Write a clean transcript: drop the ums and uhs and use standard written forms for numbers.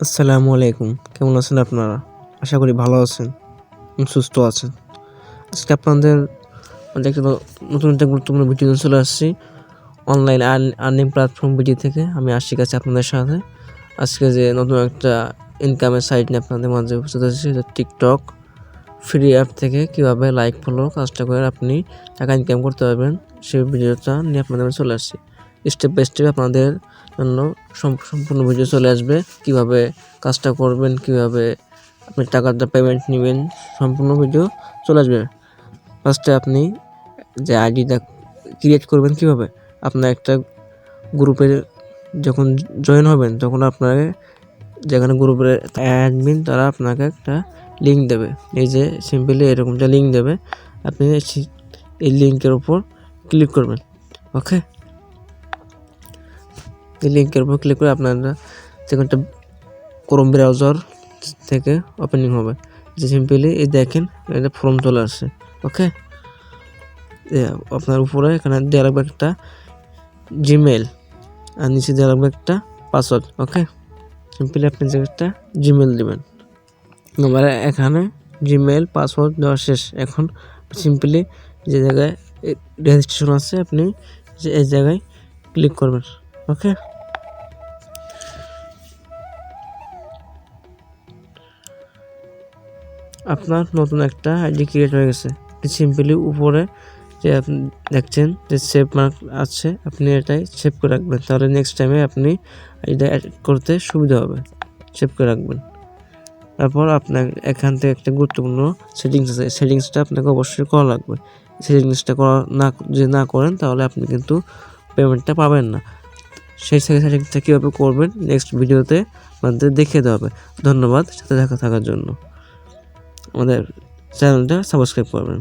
আসসালামু আলাইকুম। কেমন আছেন আপনারা? আশা করি ভালো আছেন এবং সুস্থ আছেন। আজকে আপনাদের মাঝে একটা নতুন একটা গুরুত্বপূর্ণ ভিডিও নিয়ে চলে আসছি। অনলাইন আর্নিং প্ল্যাটফর্ম ভিডিও থেকে আমি আশিক আছি আপনাদের সাথে। আজকে যে নতুন একটা ইনকামের সাইট নিয়ে আপনাদের মাঝে উপস্থিত হয়েছি, সেটা টিকটক ফ্রি অ্যাপ থেকে কীভাবে লাইক ফলো কাজটা করে আপনি টাকা ইনকাম করতে পারবেন, সেই ভিডিওটা নিয়ে আপনাদের মাঝে চলে আসছি। স্টেপ বাই স্টেপ আপনাদের জন্য সম্পূর্ণ ভিডিও চলে আসবে। কিভাবে কাজটা করবেন, কিভাবে আপনি টাকাটা পেমেন্ট নেবেন, সম্পূর্ণ ভিডিও চলে আসবে। ফার্স্টে আপনি যে আইডিটা ক্রিয়েট করবেন, কিভাবে আপনার একটা গ্রুপে যখন জয়েন হবেন, তখন আপনাকে যেখানে গ্রুপের অ্যাডমিন তারা আপনাকে একটা লিঙ্ক দেবে। এই যে সিম্পলি এরকম একটা লিঙ্ক দেবে, আপনি এই লিঙ্কের উপর ক্লিক করবেন। ওকে, এই লিঙ্কের উপর ক্লিক করে আপনারা যেখানে একটা ক্রোম ব্রাউজার থেকে ওপেনিং হবে। যে সিম্পলি এই দেখেন এটা ফর্ম চলে আসছে। ওকে, আপনার উপরে এখানে দেওয়া লাগবে একটা জিমেল আর নিচে দেওয়া লাগবে একটা পাসওয়ার্ড। ওকে, সিম্পলি আপনি যে একটা জিমেল দেবেন। আমার এখানে জিমেল পাসওয়ার্ড দেওয়া শেষ। এখন সিম্পলি যে জায়গায় রেজিস্ট্রেশন আছে আপনি এই জায়গায় ক্লিক করবেন। ওকে, আপনার নতুন একটা আইডি ক্রিয়েট হয়ে গেছে। সিম্পলি উপরে যে আপনি দেখছেন যে সেভ মার্ক আছে, আপনি এটাই সেভ করে রাখবেন। তাহলে নেক্সট টাইমে আপনি আইডিটা অ্যাড করতে সুবিধা হবে। সেভ করে রাখবেন। তারপর আপনার এখান থেকে একটা গুরুত্বপূর্ণ সেটিংস আছে, সেটিংসটা আপনাকে অবশ্যই করা লাগবে। সেটিংসটা না করেন তাহলে আপনি কিন্তু পেমেন্টটা পাবেন না। সেই সেটিংসটা কীভাবে করবেন নেক্সট ভিডিওতে আপনাদের দেখিয়ে দেওয়া হবে। ধন্যবাদ সাথে থাকার জন্য। আমাদের চ্যানেলটা সাবস্ক্রাইব করবেন।